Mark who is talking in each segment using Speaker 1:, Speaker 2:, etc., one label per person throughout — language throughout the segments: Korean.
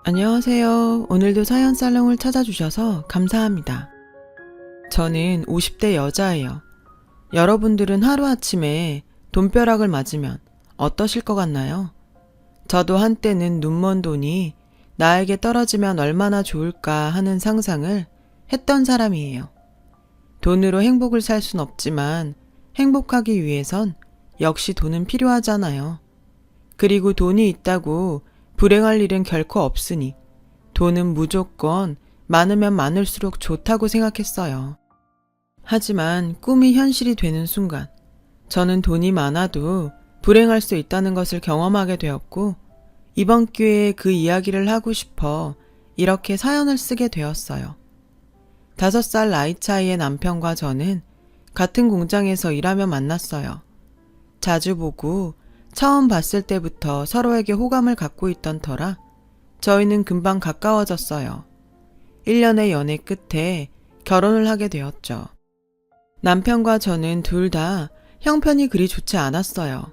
Speaker 1: 안녕하세요. 오늘도 사연 살롱을 찾아주셔서 감사합니다. 저는 50대 여자예요. 여러분들은 하루아침에 돈벼락을 맞으면 어떠실 것 같나요? 저도 한때는 눈먼 돈이 나에게 떨어지면 얼마나 좋을까 하는 상상을 했던 사람이에요. 돈으로 행복을 살 순 없지만 행복하기 위해선 역시 돈은 필요하잖아요. 그리고 돈이 있다고 불행할 일은 결코 없으니 돈은 무조건 많으면 많을수록 좋다고 생각했어요. 하지만 꿈이 현실이 되는 순간 저는 돈이 많아도 불행할 수 있다는 것을 경험하게 되었고 이번 기회에 그 이야기를 하고 싶어 이렇게 사연을 쓰게 되었어요. 5살 나이 차이의 남편과 저는 같은 공장에서 일하며 만났어요. 자주 보고 처음 봤을 때부터 서로에게 호감을 갖고 있던 터라 저희는 금방 가까워졌어요. 1년의 연애 끝에 결혼을 하게 되었죠. 남편과 저는 둘 다 형편이 그리 좋지 않았어요.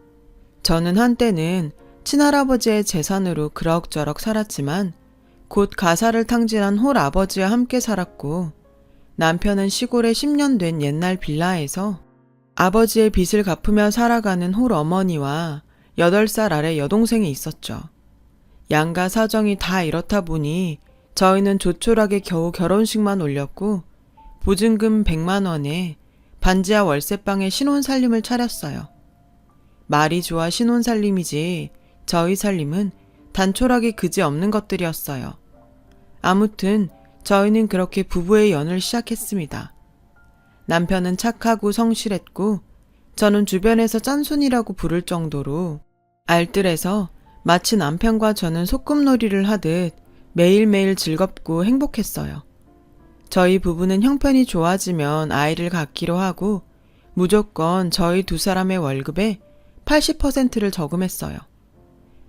Speaker 1: 저는 한때는 친할아버지의 재산으로 그럭저럭 살았지만 곧 가사를 탕진한 홀아버지와 함께 살았고 남편은 시골에 10년 된 옛날 빌라에서 아버지의 빚을 갚으며 살아가는 홀어머니와 8살 아래 여동생이 있었죠. 양가 사정이 다 이렇다 보니 저희는 조촐하게 겨우 결혼식만 올렸고 보증금 100만 원에 반지하 월세방에 신혼살림을 차렸어요. 말이 좋아 신혼살림이지 저희 살림은 단촐하게 그지없는 것들이었어요. 아무튼 저희는 그렇게 부부의 연을 시작했습니다. 남편은 착하고 성실했고 저는 주변에서 짠순이라고 부를 정도로 알뜰해서 마치 남편과 저는 소꿉놀이를 하듯 매일매일 즐겁고 행복했어요. 저희 부부는 형편이 좋아지면 아이를 갖기로 하고 무조건 저희 두 사람의 월급의 80%를 저금했어요.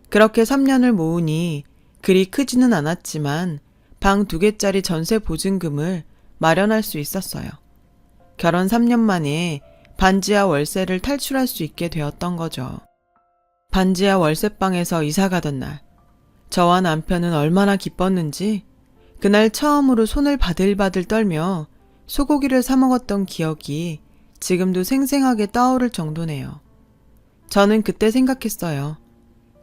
Speaker 1: 그렇게 3년을 모으니 그리 크지는 않았지만 방 2개짜리 전세 보증금을 마련할 수 있었어요. 결혼 3년 만에 반지하 월세를 탈출할 수 있게 되었던 거죠. 반지하 월세방에서 이사가던 날, 저와 남편은 얼마나 기뻤는지 그날 처음으로 손을 바들바들 떨며 소고기를 사 먹었던 기억이 지금도 생생하게 떠오를 정도네요. 저는 그때 생각했어요.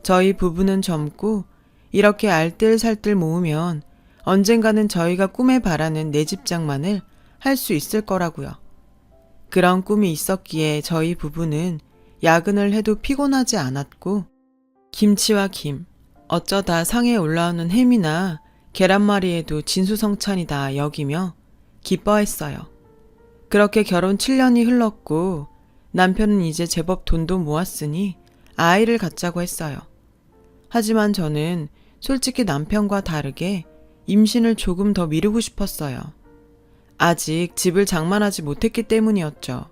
Speaker 1: 저희 부부는 젊고 이렇게 알뜰살뜰 모으면 언젠가는 저희가 꿈에 바라는 내 집장만을 할 수 있을 거라고요. 그런 꿈이 있었기에 저희 부부는 야근을 해도 피곤하지 않았고 김치와 김, 어쩌다 상에 올라오는 햄이나 계란말이에도 진수성찬이다 여기며 기뻐했어요. 그렇게 결혼 7년이 흘렀고 남편은 이제 제법 돈도 모았으니 아이를 갖자고 했어요. 하지만 저는 솔직히 남편과 다르게 임신을 조금 더 미루고 싶었어요. 아직 집을 장만하지 못했기 때문이었죠.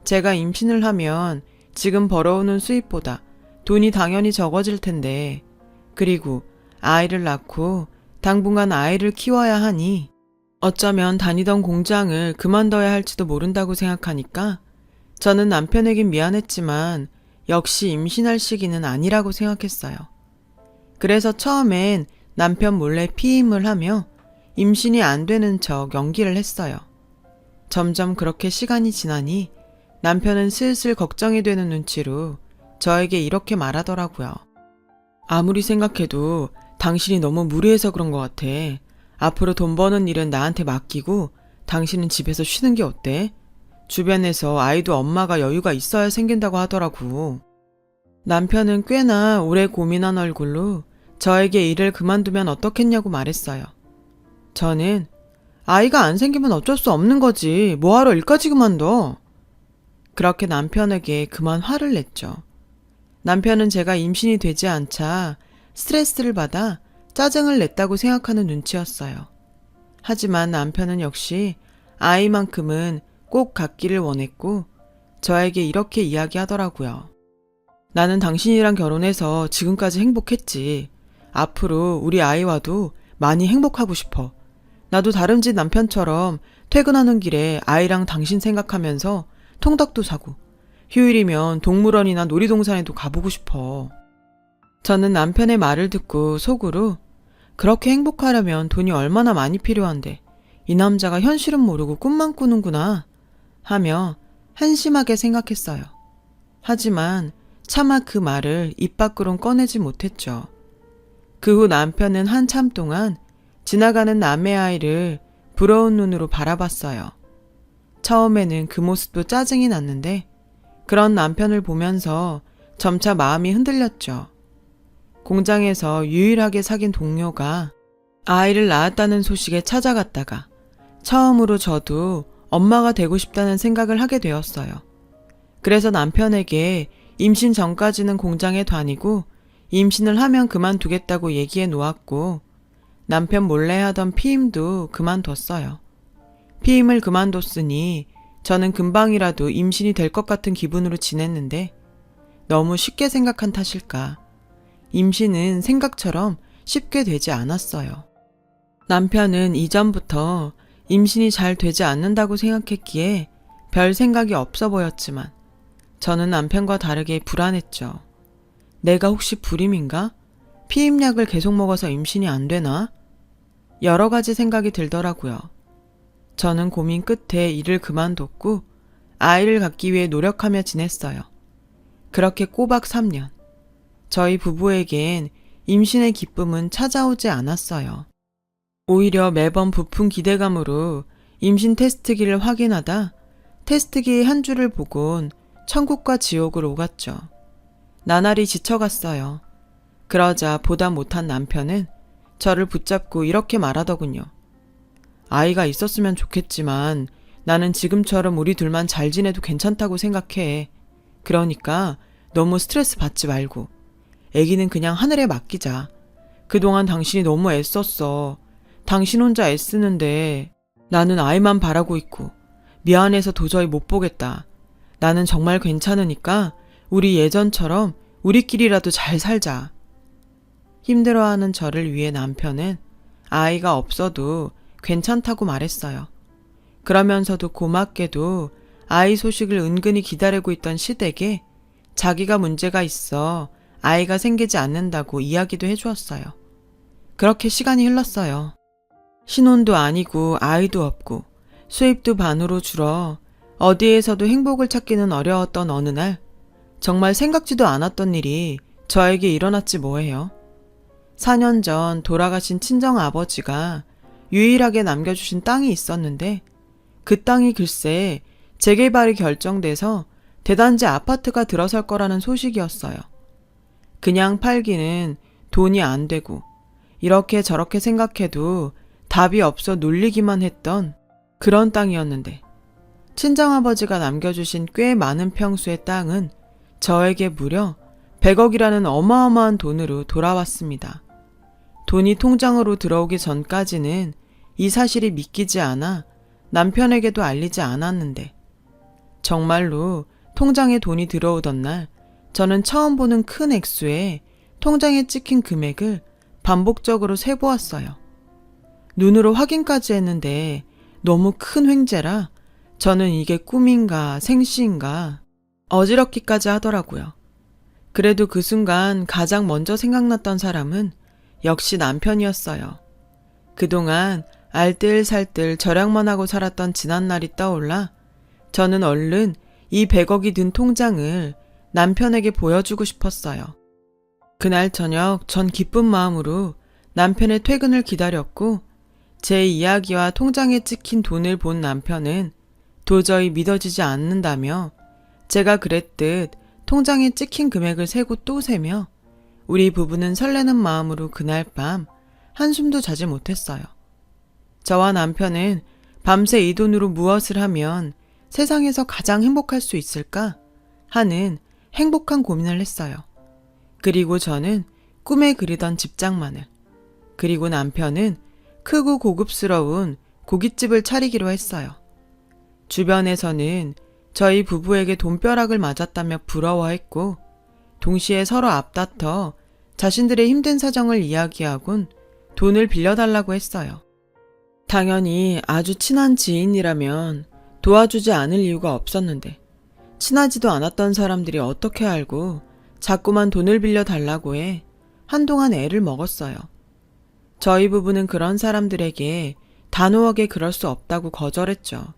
Speaker 1: 제가 임신을 하면 지금 벌어오는 수입보다 돈이 당연히 적어질 텐데, 그리고 아이를 낳고 당분간 아이를 키워야 하니 어쩌면 다니던 공장을 그만둬야 할지도 모른다고 생각하니까 저는 남편에겐 미안했지만 역시 임신할 시기는 아니라고 생각했어요. 그래서 처음엔 남편 몰래 피임을 하며 임신이 안 되는 척 연기를 했어요. 점점 그렇게 시간이 지나니 남편은 슬슬 걱정이 되는 눈치로 저에게 이렇게 말하더라고요. 아무리 생각해도 당신이 너무 무리해서 그런 것 같아. 앞으로 돈 버는 일은 나한테 맡기고 당신은 집에서 쉬는 게 어때? 주변에서 아이도 엄마가 여유가 있어야 생긴다고 하더라고. 남편은 꽤나 오래 고민한 얼굴로 저에게 일을 그만두면 어떻겠냐고 말했어요. 저는 아이가 안 생기면 어쩔 수 없는 거지. 뭐하러 일까지 그만둬? 그렇게 남편에게 그만 화를 냈죠. 남편은 제가 임신이 되지 않자 스트레스를 받아 짜증을 냈다고 생각하는 눈치였어요. 하지만 남편은 역시 아이만큼은 꼭 갖기를 원했고 저에게 이렇게 이야기하더라고요. 나는 당신이랑 결혼해서 지금까지 행복했지. 앞으로 우리 아이와도 많이 행복하고 싶어. 나도 다름쥐 남편처럼 퇴근하는 길에 아이랑 당신 생각하면서 통닭도 사고 휴일이면 동물원이나 놀이동산에도 가보고 싶어. 저는 남편의 말을 듣고 속으로 그렇게 행복하려면 돈이 얼마나 많이 필요한데 이 남자가 현실은 모르고 꿈만 꾸는구나 하며 한심하게 생각했어요. 하지만 차마 그 말을 입 밖으론 꺼내지 못했죠. 그 후 남편은 한참 동안 지나가는 남의 아이를 부러운 눈으로 바라봤어요. 처음에는 그 모습도 짜증이 났는데 그런 남편을 보면서 점차 마음이 흔들렸죠. 공장에서 유일하게 사귄 동료가 아이를 낳았다는 소식에 찾아갔다가 처음으로 저도 엄마가 되고 싶다는 생각을 하게 되었어요. 그래서 남편에게 임신 전까지는 공장에 다니고 임신을 하면 그만두겠다고 얘기해 놓았고 남편 몰래 하던 피임도 그만뒀어요. 피임을 그만뒀으니 저는 금방이라도 임신이 될 것 같은 기분으로 지냈는데 너무 쉽게 생각한 탓일까. 임신은 생각처럼 쉽게 되지 않았어요. 남편은 이전부터 임신이 잘 되지 않는다고 생각했기에 별 생각이 없어 보였지만 저는 남편과 다르게 불안했죠. 내가 혹시 불임인가? 피임약을 계속 먹어서 임신이 안 되나? 여러 가지 생각이 들더라고요. 저는 고민 끝에 일을 그만뒀고 아이를 갖기 위해 노력하며 지냈어요. 그렇게 꼬박 3년. 저희 부부에겐 임신의 기쁨은 찾아오지 않았어요. 오히려 매번 부푼 기대감으로 임신 테스트기를 확인하다 테스트기의 한 줄을 보곤 천국과 지옥을 오갔죠. 나날이 지쳐갔어요. 그러자 보다 못한 남편은 저를 붙잡고 이렇게 말하더군요. 아이가 있었으면 좋겠지만 나는 지금처럼 우리 둘만 잘 지내도 괜찮다고 생각해. 그러니까 너무 스트레스 받지 말고 아기는 그냥 하늘에 맡기자. 그동안 당신이 너무 애썼어. 당신 혼자 애쓰는데 나는 아이만 바라고 있고 미안해서 도저히 못 보겠다. 나는 정말 괜찮으니까 우리 예전처럼 우리끼리라도 잘 살자. 힘들어하는 저를 위해 남편은 아이가 없어도 괜찮다고 말했어요. 그러면서도 고맙게도 아이 소식을 은근히 기다리고 있던 시댁에 자기가 문제가 있어 아이가 생기지 않는다고 이야기도 해주었어요. 그렇게 시간이 흘렀어요. 신혼도 아니고 아이도 없고 수입도 반으로 줄어 어디에서도 행복을 찾기는 어려웠던 어느 날 정말 생각지도 않았던 일이 저에게 일어났지 뭐예요. 4년 전 돌아가신 친정아버지가 유일하게 남겨주신 땅이 있었는데 그 땅이 글쎄 재개발이 결정돼서 대단지 아파트가 들어설 거라는 소식이었어요. 그냥 팔기는 돈이 안 되고 이렇게 저렇게 생각해도 답이 없어 놀리기만 했던 그런 땅이었는데 친정아버지가 남겨주신 꽤 많은 평수의 땅은 저에게 무려 100억이라는 어마어마한 돈으로 돌아왔습니다. 돈이 통장으로 들어오기 전까지는 이 사실이 믿기지 않아 남편에게도 알리지 않았는데 정말로 통장에 돈이 들어오던 날 저는 처음 보는 큰 액수에 통장에 찍힌 금액을 반복적으로 세보았어요. 눈으로 확인까지 했는데 너무 큰 횡재라 저는 이게 꿈인가 생시인가 어지럽기까지 하더라고요. 그래도 그 순간 가장 먼저 생각났던 사람은 역시 남편이었어요. 그동안 알뜰살뜰 절약만 하고 살았던 지난날이 떠올라 저는 얼른 이 100억이 든 통장을 남편에게 보여주고 싶었어요. 그날 저녁 전 기쁜 마음으로 남편의 퇴근을 기다렸고 제 이야기와 통장에 찍힌 돈을 본 남편은 도저히 믿어지지 않는다며 제가 그랬듯 통장에 찍힌 금액을 세고 또 세며 우리 부부는 설레는 마음으로 그날 밤 한숨도 자지 못했어요. 저와 남편은 밤새 이 돈으로 무엇을 하면 세상에서 가장 행복할 수 있을까 하는 행복한 고민을 했어요. 그리고 저는 꿈에 그리던 집장만을, 그리고 남편은 크고 고급스러운 고깃집을 차리기로 했어요. 주변에서는 저희 부부에게 돈벼락을 맞았다며 부러워했고 동시에 서로 앞다퉈 자신들의 힘든 사정을 이야기하곤 돈을 빌려달라고 했어요. 당연히 아주 친한 지인이라면 도와주지 않을 이유가 없었는데 친하지도 않았던 사람들이 어떻게 알고 자꾸만 돈을 빌려달라고 해 한동안 애를 먹었어요. 저희 부부는 그런 사람들에게 단호하게 그럴 수 없다고 거절했죠.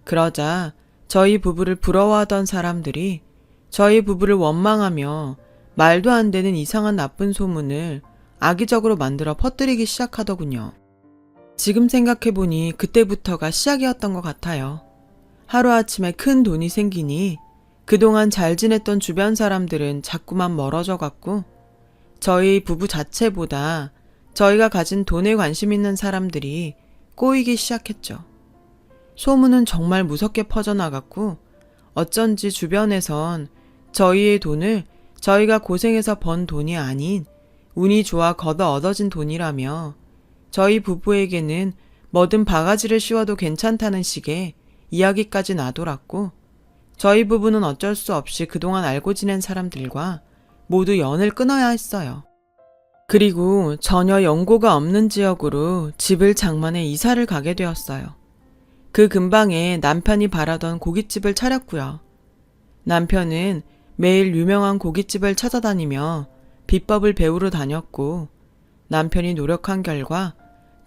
Speaker 1: 그러자 저희 부부를 부러워하던 사람들이 저희 부부를 원망하며 말도 안 되는 이상한 나쁜 소문을 악의적으로 만들어 퍼뜨리기 시작하더군요. 지금 생각해보니 그때부터가 시작이었던 것 같아요. 하루아침에 큰 돈이 생기니 그동안 잘 지냈던 주변 사람들은 자꾸만 멀어져 갔고 저희 부부 자체보다 저희가 가진 돈에 관심 있는 사람들이 꼬이기 시작했죠. 소문은 정말 무섭게 퍼져나갔고 어쩐지 주변에선 저희의 돈을 저희가 고생해서 번 돈이 아닌 운이 좋아 걷어 얻어진 돈이라며 저희 부부에게는 뭐든 바가지를 씌워도 괜찮다는 식의 이야기까지 나돌았고 저희 부부는 어쩔 수 없이 그동안 알고 지낸 사람들과 모두 연을 끊어야 했어요. 그리고 전혀 연고가 없는 지역으로 집을 장만해 이사를 가게 되었어요. 그 근방에 남편이 바라던 고깃집을 차렸고요. 남편은 매일 유명한 고깃집을 찾아다니며 비법을 배우러 다녔고 남편이 노력한 결과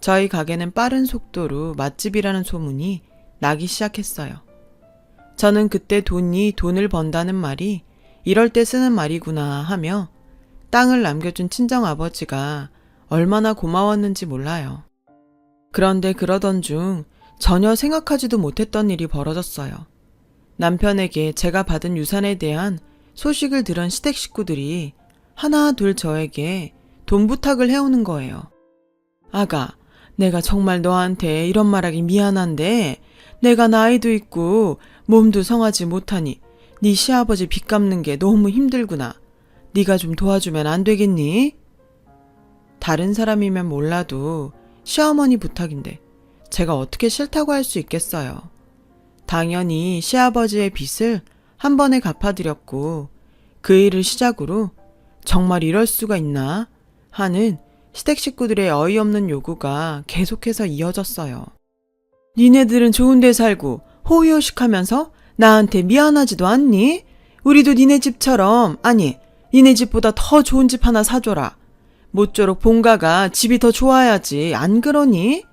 Speaker 1: 저희 가게는 빠른 속도로 맛집이라는 소문이 나기 시작했어요. 저는 그때 돈을 번다는 말이 이럴 때 쓰는 말이구나 하며 땅을 남겨준 친정아버지가 얼마나 고마웠는지 몰라요. 그런데 그러던 중 전혀 생각하지도 못했던 일이 벌어졌어요. 남편에게 제가 받은 유산에 대한 소식을 들은 시댁 식구들이 하나 둘 저에게 돈 부탁을 해오는 거예요. 아가, 내가 정말 너한테 이런 말하기 미안한데 내가 나이도 있고 몸도 성하지 못하니 네 시아버지 빚 갚는 게 너무 힘들구나. 네가 좀 도와주면 안 되겠니? 다른 사람이면 몰라도 시어머니 부탁인데 제가 어떻게 싫다고 할 수 있겠어요. 당연히 시아버지의 빚을 한 번에 갚아드렸고 그 일을 시작으로 정말 이럴 수가 있나 하는 시댁 식구들의 어이없는 요구가 계속해서 이어졌어요. 니네들은 좋은 데 살고 호의호식하면서 나한테 미안하지도 않니? 우리도 니네 집처럼, 아니 니네 집보다 더 좋은 집 하나 사줘라. 모쪼록 본가가 집이 더 좋아야지, 안 그러니?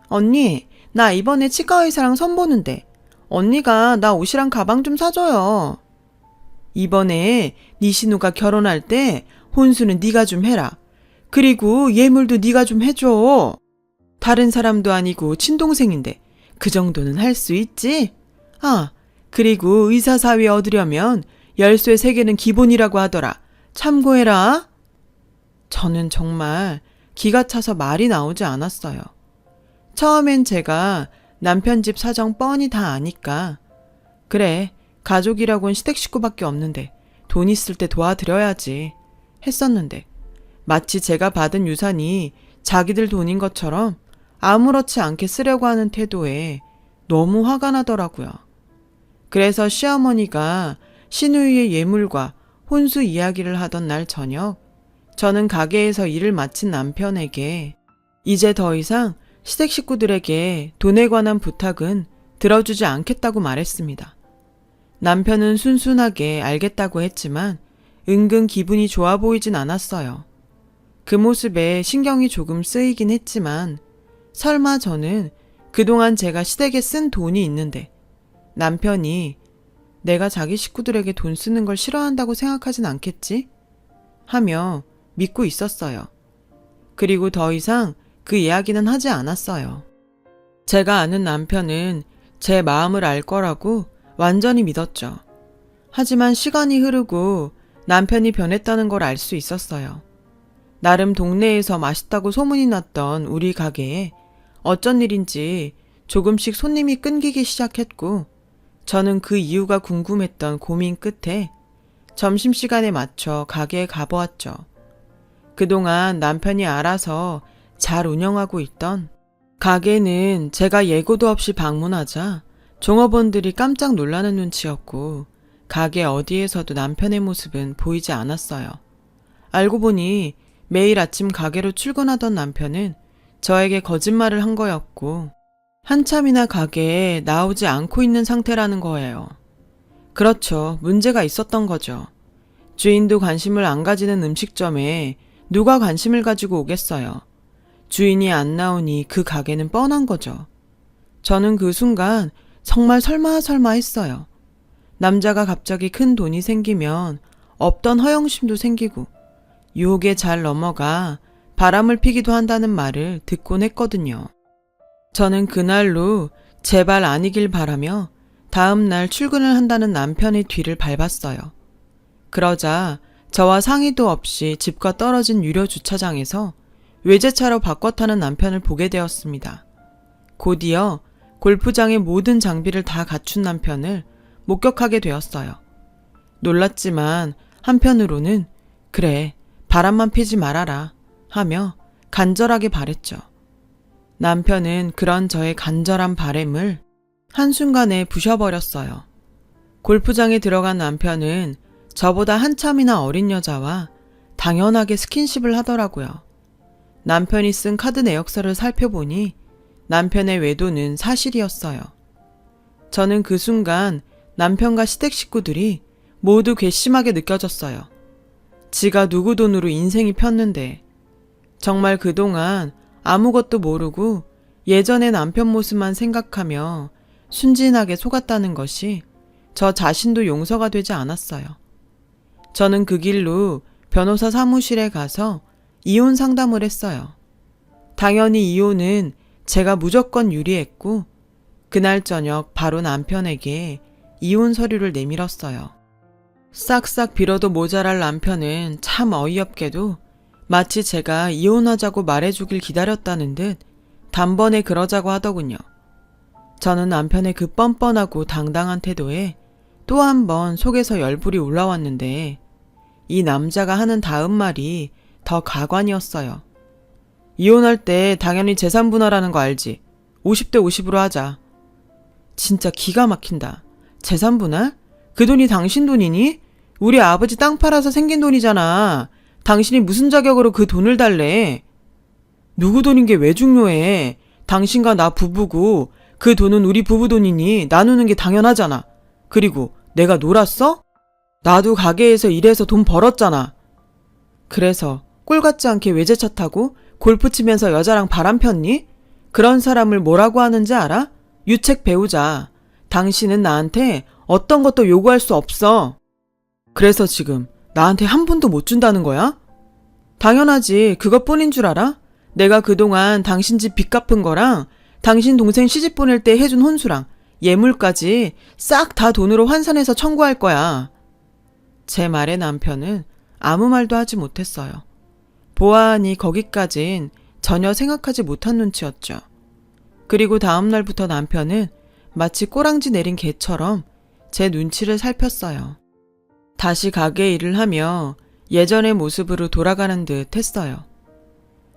Speaker 1: 언니, 나 이번에 치과의사랑 선보는데 언니가 나 옷이랑 가방 좀 사줘요. 이번에 네 신우가 결혼할 때 혼수는 네가 좀 해라. 그리고 예물도 네가 좀 해줘. 다른 사람도 아니고 친동생인데 그 정도는 할 수 있지? 아, 그리고 의사 사위 얻으려면 열쇠 3개는 기본이라고 하더라. 참고해라. 저는 정말 기가 차서 말이 나오지 않았어요. 처음엔 제가 남편 집 사정 뻔히 다 아니까 그래, 가족이라곤 시댁 식구밖에 없는데 돈 있을 때 도와드려야지 했었는데 마치 제가 받은 유산이 자기들 돈인 것처럼 아무렇지 않게 쓰려고 하는 태도에 너무 화가 나더라고요. 그래서 시어머니가 시누이의 예물과 혼수 이야기를 하던 날 저녁 저는 가게에서 일을 마친 남편에게 이제 더 이상 시댁 식구들에게 돈에 관한 부탁은 들어주지 않겠다고 말했습니다. 남편은 순순하게 알겠다고 했지만 은근 기분이 좋아 보이진 않았어요. 그 모습에 신경이 조금 쓰이긴 했지만 설마 저는 그동안 제가 시댁에 쓴 돈이 있는데 남편이 내가 자기 식구들에게 돈 쓰는 걸 싫어한다고 생각하진 않겠지? 하며 믿고 있었어요. 그리고 더 이상 그 이야기는 하지 않았어요. 제가 아는 남편은 제 마음을 알 거라고 완전히 믿었죠. 하지만 시간이 흐르고 남편이 변했다는 걸 알 수 있었어요. 나름 동네에서 맛있다고 소문이 났던 우리 가게에 어쩐 일인지 조금씩 손님이 끊기기 시작했고 저는 그 이유가 궁금했던 고민 끝에 점심시간에 맞춰 가게에 가보았죠. 그동안 남편이 알아서 잘 운영하고 있던 가게는 제가 예고도 없이 방문하자 종업원들이 깜짝 놀라는 눈치였고 가게 어디에서도 남편의 모습은 보이지 않았어요. 알고 보니 매일 아침 가게로 출근하던 남편은 저에게 거짓말을 한 거였고 한참이나 가게에 나오지 않고 있는 상태라는 거예요. 그렇죠. 문제가 있었던 거죠. 주인도 관심을 안 가지는 음식점에 누가 관심을 가지고 오겠어요. 주인이 안 나오니 그 가게는 뻔한 거죠. 저는 그 순간 정말 설마 했어요. 남자가 갑자기 큰 돈이 생기면 없던 허영심도 생기고 유혹에 잘 넘어가 바람을 피기도 한다는 말을 듣곤 했거든요. 저는 그날로 제발 아니길 바라며 다음 날 출근을 한다는 남편의 뒤를 밟았어요. 그러자 저와 상의도 없이 집과 떨어진 유료 주차장에서 외제차로 바꿔 타는 남편을 보게 되었습니다. 곧이어 골프장의 모든 장비를 다 갖춘 남편을 목격하게 되었어요. 놀랐지만 한편으로는 그래, 바람만 피지 말아라 하며 간절하게 바랬죠. 남편은 그런 저의 간절한 바램을 한순간에 부셔버렸어요. 골프장에 들어간 남편은 저보다 한참이나 어린 여자와 당연하게 스킨십을 하더라고요. 남편이 쓴 카드 내역서를 살펴보니 남편의 외도는 사실이었어요. 저는 그 순간 남편과 시댁 식구들이 모두 괘씸하게 느껴졌어요. 지가 누구 돈으로 인생이 폈는데 정말 그동안 아무것도 모르고 예전의 남편 모습만 생각하며 순진하게 속았다는 것이 저 자신도 용서가 되지 않았어요. 저는 그 길로 변호사 사무실에 가서 이혼 상담을 했어요. 당연히 이혼은 제가 무조건 유리했고 그날 저녁 바로 남편에게 이혼 서류를 내밀었어요. 싹싹 빌어도 모자랄 남편은 참 어이없게도 마치 제가 이혼하자고 말해주길 기다렸다는 듯 단번에 그러자고 하더군요. 저는 남편의 그 뻔뻔하고 당당한 태도에 또 한 번 속에서 열불이 올라왔는데 이 남자가 하는 다음 말이 더 가관이었어요. 이혼할 때 당연히 재산 분할하는 거 알지? 50대 50으로 하자. 진짜 기가 막힌다. 재산 분할? 그 돈이 당신 돈이니? 우리 아버지 땅 팔아서 생긴 돈이잖아. 당신이 무슨 자격으로 그 돈을 달래? 누구 돈인 게 왜 중요해? 당신과 나 부부고 그 돈은 우리 부부 돈이니 나누는 게 당연하잖아. 그리고 내가 놀았어? 나도 가게에서 일해서 돈 벌었잖아. 그래서 꼴 같지 않게 외제차 타고 골프 치면서 여자랑 바람 폈니? 그런 사람을 뭐라고 하는지 알아? 유책 배우자. 당신은 나한테 어떤 것도 요구할 수 없어. 그래서 지금 나한테 한 푼도 못 준다는 거야? 당연하지. 그것뿐인 줄 알아? 내가 그동안 당신 집 빚 갚은 거랑 당신 동생 시집 보낼 때 해준 혼수랑 예물까지 싹 다 돈으로 환산해서 청구할 거야. 제 말에 남편은 아무 말도 하지 못했어요. 보아하니 거기까진 전혀 생각하지 못한 눈치였죠. 그리고 다음 날부터 남편은 마치 꼬랑지 내린 개처럼 제 눈치를 살폈어요. 다시 가게 일을 하며 예전의 모습으로 돌아가는 듯 했어요.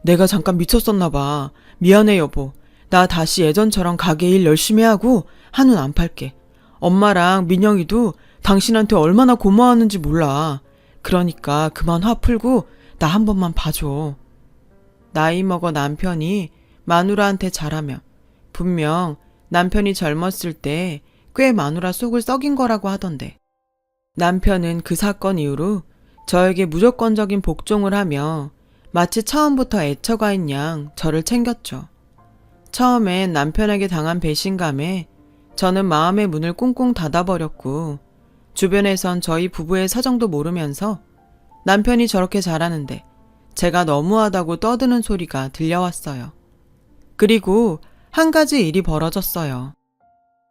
Speaker 1: 내가 잠깐 미쳤었나 봐. 미안해 여보. 나 다시 예전처럼 가게 일 열심히 하고 한눈 안 팔게. 엄마랑 민영이도 당신한테 얼마나 고마웠는지 몰라. 그러니까 그만 화 풀고 나 한 번만 봐줘. 나이 먹어 남편이 마누라한테 잘하며 분명 남편이 젊었을 때 꽤 마누라 속을 썩인 거라고 하던데 남편은 그 사건 이후로 저에게 무조건적인 복종을 하며 마치 처음부터 애처가인 양 저를 챙겼죠. 처음엔 남편에게 당한 배신감에 저는 마음의 문을 꽁꽁 닫아버렸고 주변에선 저희 부부의 사정도 모르면서 남편이 저렇게 잘하는데 제가 너무하다고 떠드는 소리가 들려왔어요. 그리고 한 가지 일이 벌어졌어요.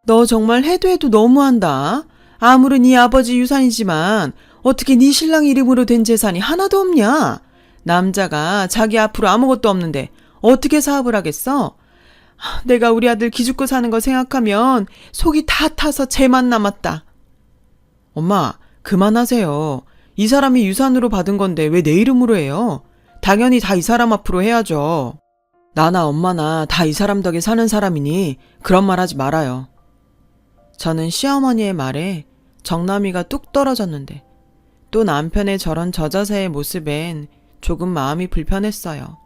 Speaker 1: 너 정말 해도 너무한다. 아무리 네 아버지 유산이지만 어떻게 네 신랑 이름으로 된 재산이 하나도 없냐? 남자가 자기 앞으로 아무것도 없는데 어떻게 사업을 하겠어? 내가 우리 아들 기죽고 사는 거 생각하면 속이 다 타서 재만 남았다. 엄마, 그만하세요. 이 사람이 유산으로 받은 건데 왜 내 이름으로 해요? 당연히 다 이 사람 앞으로 해야죠. 나나 엄마나 다 이 사람 덕에 사는 사람이니 그런 말 하지 말아요. 저는 시어머니의 말에 정남이가 뚝 떨어졌는데 또 남편의 저런 저자세의 모습엔 조금 마음이 불편했어요.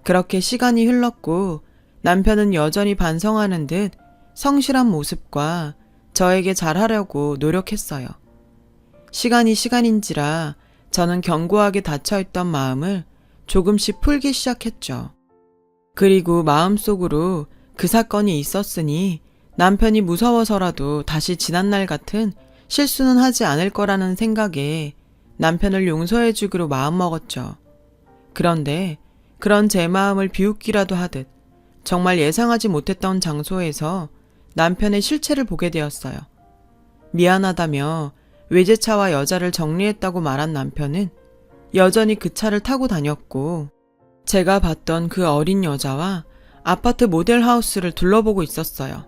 Speaker 1: 그렇게 시간이 흘렀고 남편은 여전히 반성하는 듯 성실한 모습과 저에게 잘하려고 노력했어요. 시간인지라 저는 견고하게 닫혀있던 마음을 조금씩 풀기 시작했죠. 그리고 마음속으로 그 사건이 있었으니 남편이 무서워서라도 다시 지난날 같은 실수는 하지 않을 거라는 생각에 남편을 용서해주기로 마음먹었죠. 그런데 그런 제 마음을 비웃기라도 하듯 정말 예상하지 못했던 장소에서 남편의 실체를 보게 되었어요. 미안하다며 외제차와 여자를 정리했다고 말한 남편은 여전히 그 차를 타고 다녔고, 제가 봤던 그 어린 여자와 아파트 모델하우스를 둘러보고 있었어요.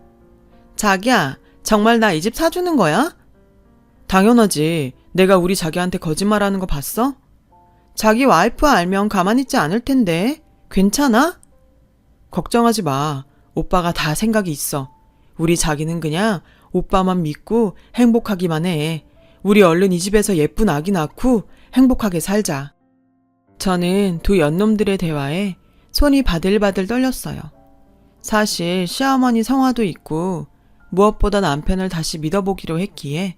Speaker 1: 자기야, 정말 나 이 집 사주는 거야? 당연하지. 내가 우리 자기한테 거짓말하는 거 봤어? 자기 와이프 알면 가만히 있지 않을 텐데. 괜찮아? 걱정하지 마. 오빠가 다 생각이 있어. 우리 자기는 그냥 오빠만 믿고 행복하기만 해. 우리 얼른 이 집에서 예쁜 아기 낳고 행복하게 살자. 저는 두 연놈들의 대화에 손이 바들바들 떨렸어요. 사실 시어머니 성화도 있고 무엇보다 남편을 다시 믿어보기로 했기에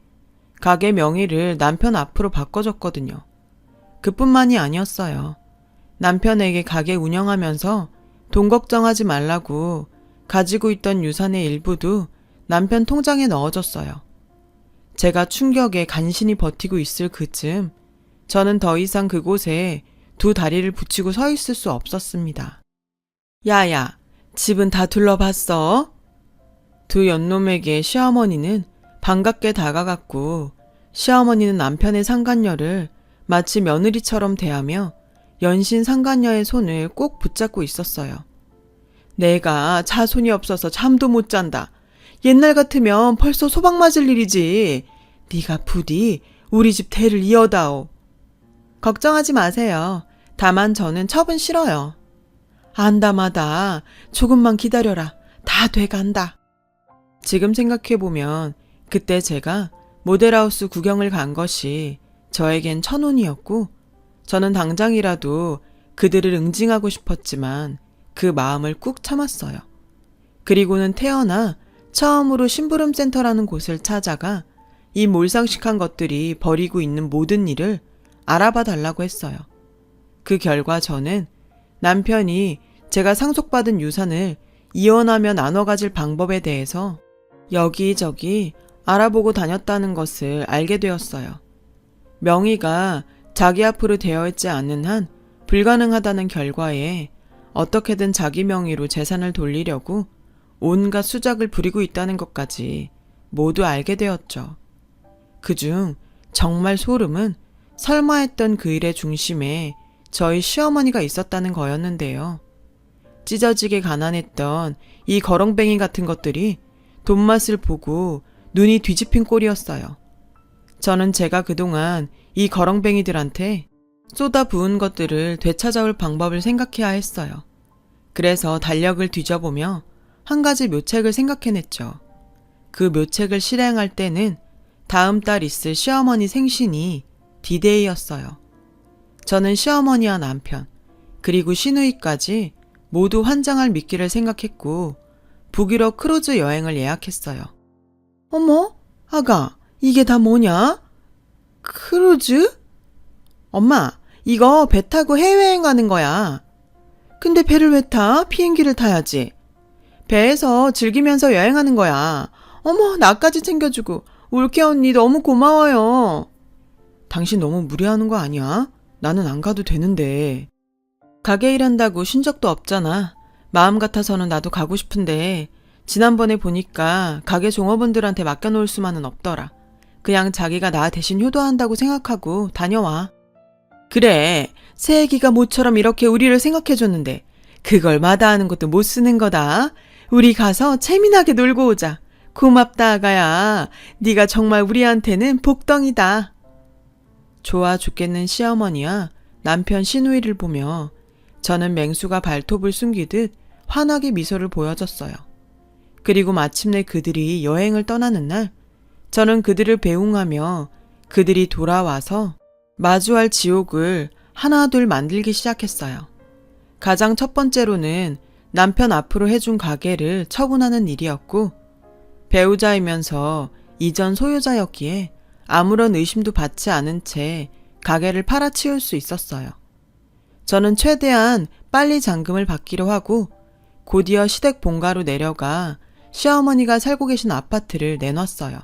Speaker 1: 가게 명의를 남편 앞으로 바꿔줬거든요. 그뿐만이 아니었어요. 남편에게 가게 운영하면서 돈 걱정하지 말라고 가지고 있던 유산의 일부도 남편 통장에 넣어줬어요. 제가 충격에 간신히 버티고 있을 그쯤 저는 더 이상 그곳에 두 다리를 붙이고 서 있을 수 없었습니다. 야야, 집은 다 둘러봤어? 두 연놈에게 시어머니는 반갑게 다가갔고 시어머니는 남편의 상간녀를 마치 며느리처럼 대하며 연신 상간녀의 손을 꼭 붙잡고 있었어요. 내가 자손이 없어서 잠도 못 잔다. 옛날 같으면 벌써 소박 맞을 일이지. 네가 부디 우리 집 대를 이어다오. 걱정하지 마세요. 다만 저는 첩은 싫어요. 안다마다 조금만 기다려라. 다 돼간다. 지금 생각해보면 그때 제가 모델하우스 구경을 간 것이 저에겐 천운이었고 저는 당장이라도 그들을 응징하고 싶었지만 그 마음을 꾹 참았어요. 그리고는 태어나 처음으로 심부름센터라는 곳을 찾아가 이 몰상식한 것들이 벌이고 있는 모든 일을 알아봐 달라고 했어요. 그 결과 저는 남편이 제가 상속받은 유산을 이혼하며 나눠 가질 방법에 대해서 여기저기 알아보고 다녔다는 것을 알게 되었어요. 명의가 자기 앞으로 되어 있지 않는 한 불가능하다는 결과에 어떻게든 자기 명의로 재산을 돌리려고 온갖 수작을 부리고 있다는 것까지 모두 알게 되었죠. 그중 정말 소름은 설마 했던 그 일의 중심에 저희 시어머니가 있었다는 거였는데요. 찢어지게 가난했던 이 거렁뱅이 같은 것들이 돈맛을 보고 눈이 뒤집힌 꼴이었어요. 저는 제가 그동안 이 거렁뱅이들한테 쏟아부은 것들을 되찾아올 방법을 생각해야 했어요. 그래서 달력을 뒤져보며 한 가지 묘책을 생각해냈죠. 그 묘책을 실행할 때는 다음 달 있을 시어머니 생신이 디데이였어요. 저는 시어머니와 남편, 그리고 시누이까지 모두 환장할 미끼를 생각했고 북유럽 크루즈 여행을 예약했어요. 어머, 아가, 이게 다 뭐냐? 크루즈? 엄마, 이거 배 타고 해외여행 가는 거야. 근데 배를 왜 타? 비행기를 타야지. 배에서 즐기면서 여행하는 거야. 어머, 나까지 챙겨주고. 올케 언니 너무 고마워요. 당신 너무 무리하는 거 아니야? 나는 안 가도 되는데. 가게 일한다고 쉰 적도 없잖아. 마음 같아서는 나도 가고 싶은데 지난번에 보니까 가게 종업원들한테 맡겨놓을 수만은 없더라. 그냥 자기가 나 대신 효도한다고 생각하고 다녀와. 그래, 새애기가 모처럼 이렇게 우리를 생각해줬는데 그걸 마다하는 것도 못 쓰는 거다. 우리 가서 재미나게 놀고 오자. 고맙다 아가야. 네가 정말 우리한테는 복덩이다. 좋아 죽겠는 시어머니와 남편 시누이를 보며 저는 맹수가 발톱을 숨기듯 환하게 미소를 보여줬어요. 그리고 마침내 그들이 여행을 떠나는 날 저는 그들을 배웅하며 그들이 돌아와서 마주할 지옥을 하나둘 만들기 시작했어요. 가장 첫 번째로는 남편 앞으로 해준 가게를 처분하는 일이었고 배우자이면서 이전 소유자였기에 아무런 의심도 받지 않은 채 가게를 팔아치울 수 있었어요. 저는 최대한 빨리 잔금을 받기로 하고 곧이어 시댁 본가로 내려가 시어머니가 살고 계신 아파트를 내놨어요.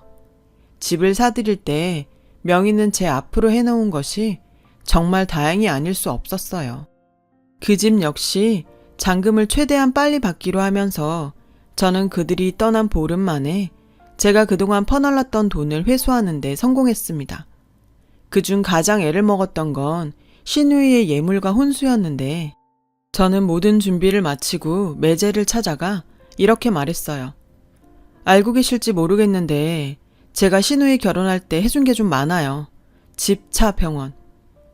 Speaker 1: 집을 사드릴 때 명의는 제 앞으로 해놓은 것이 정말 다행이 아닐 수 없었어요. 그 집 역시 잔금을 최대한 빨리 받기로 하면서 저는 그들이 떠난 보름 만에 제가 그동안 퍼날랐던 돈을 회수하는 데 성공했습니다. 그중 가장 애를 먹었던 건 시누이의 예물과 혼수였는데 저는 모든 준비를 마치고 매제를 찾아가 이렇게 말했어요. 알고 계실지 모르겠는데 제가 시누이 결혼할 때 해준 게 좀 많아요. 집, 차, 병원.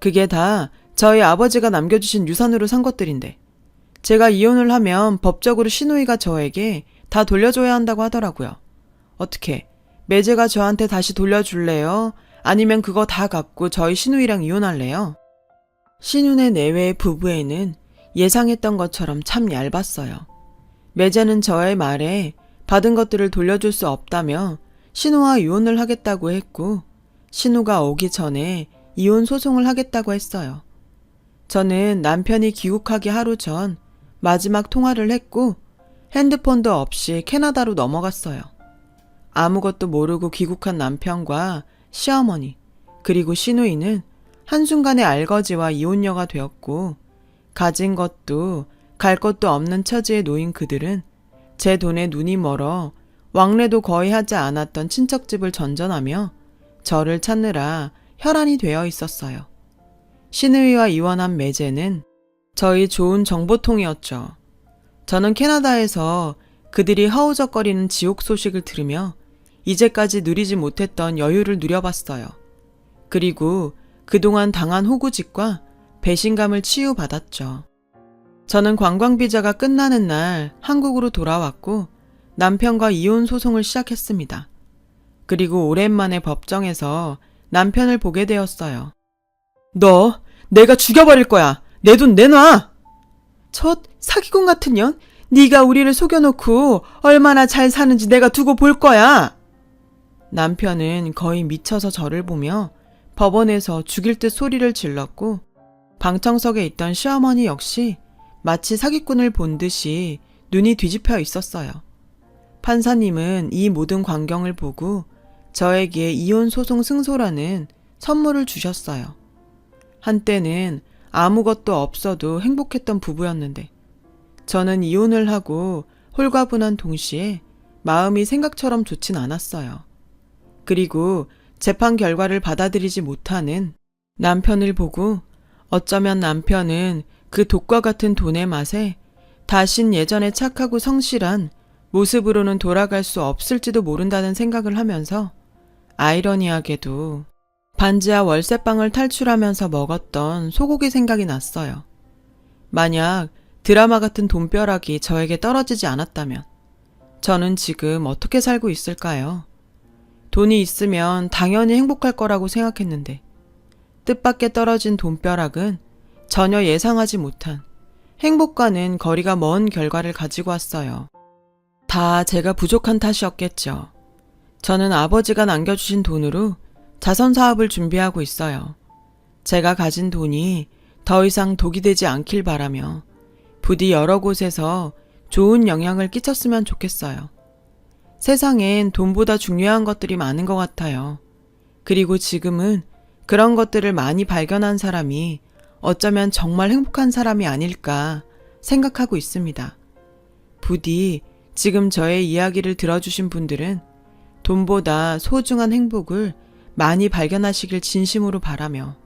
Speaker 1: 그게 다 저희 아버지가 남겨주신 유산으로 산 것들인데 제가 이혼을 하면 법적으로 시누이가 저에게 다 돌려줘야 한다고 하더라고요. 어떻게 매제가 저한테 다시 돌려줄래요? 아니면 그거 다 갖고 저희 시누이랑 이혼할래요? 신윤의 내외의 부부에는 예상했던 것처럼 참 얇았어요. 매제는 저의 말에 받은 것들을 돌려줄 수 없다며 신우와 이혼을 하겠다고 했고 신우가 오기 전에 이혼 소송을 하겠다고 했어요. 저는 남편이 귀국하기 하루 전 마지막 통화를 했고 핸드폰도 없이 캐나다로 넘어갔어요. 아무것도 모르고 귀국한 남편과 시어머니 그리고 시누이는 한순간에 알거지와 이혼녀가 되었고 가진 것도 갈 것도 없는 처지에 놓인 그들은 제 돈에 눈이 멀어 왕래도 거의 하지 않았던 친척집을 전전하며 저를 찾느라 혈안이 되어 있었어요. 시누이와 이혼한 매제는 저희 좋은 정보통이었죠. 저는 캐나다에서 그들이 허우적거리는 지옥 소식을 들으며 이제까지 누리지 못했던 여유를 누려봤어요. 그리고 그동안 당한 호구짓과 배신감을 치유받았죠. 저는 관광비자가 끝나는 날 한국으로 돌아왔고 남편과 이혼 소송을 시작했습니다. 그리고 오랜만에 법정에서 남편을 보게 되었어요. 너 내가 죽여버릴 거야. 내 돈 내놔. 첫 사기꾼 같은 년. 네가 우리를 속여놓고 얼마나 잘 사는지 내가 두고 볼 거야. 남편은 거의 미쳐서 저를 보며 법원에서 죽일 듯 소리를 질렀고 방청석에 있던 시어머니 역시 마치 사기꾼을 본 듯이 눈이 뒤집혀 있었어요. 판사님은 이 모든 광경을 보고 저에게 이혼 소송 승소라는 선물을 주셨어요. 한때는 아무것도 없어도 행복했던 부부였는데 저는 이혼을 하고 홀가분한 동시에 마음이 생각처럼 좋진 않았어요. 그리고 재판 결과를 받아들이지 못하는 남편을 보고 어쩌면 남편은 그 독과 같은 돈의 맛에 다신 예전에 착하고 성실한 모습으로는 돌아갈 수 없을지도 모른다는 생각을 하면서 아이러니하게도 반지하 월세방을 탈출하면서 먹었던 소고기 생각이 났어요. 만약 드라마 같은 돈벼락이 저에게 떨어지지 않았다면 저는 지금 어떻게 살고 있을까요? 돈이 있으면 당연히 행복할 거라고 생각했는데 뜻밖의 떨어진 돈벼락은 전혀 예상하지 못한 행복과는 거리가 먼 결과를 가지고 왔어요. 다 제가 부족한 탓이었겠죠. 저는 아버지가 남겨주신 돈으로 자선 사업을 준비하고 있어요. 제가 가진 돈이 더 이상 독이 되지 않길 바라며 부디 여러 곳에서 좋은 영향을 끼쳤으면 좋겠어요. 세상엔 돈보다 중요한 것들이 많은 것 같아요. 그리고 지금은 그런 것들을 많이 발견한 사람이 어쩌면 정말 행복한 사람이 아닐까 생각하고 있습니다. 부디 지금 저의 이야기를 들어주신 분들은 돈보다 소중한 행복을 많이 발견하시길 진심으로 바라며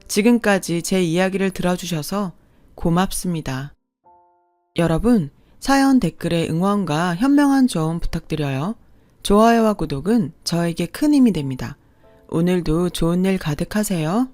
Speaker 1: 지금까지 제 이야기를 들어주셔서 고맙습니다. 여러분, 사연 댓글에 응원과 현명한 조언 부탁드려요. 좋아요와 구독은 저에게 큰 힘이 됩니다. 오늘도 좋은 일 가득하세요.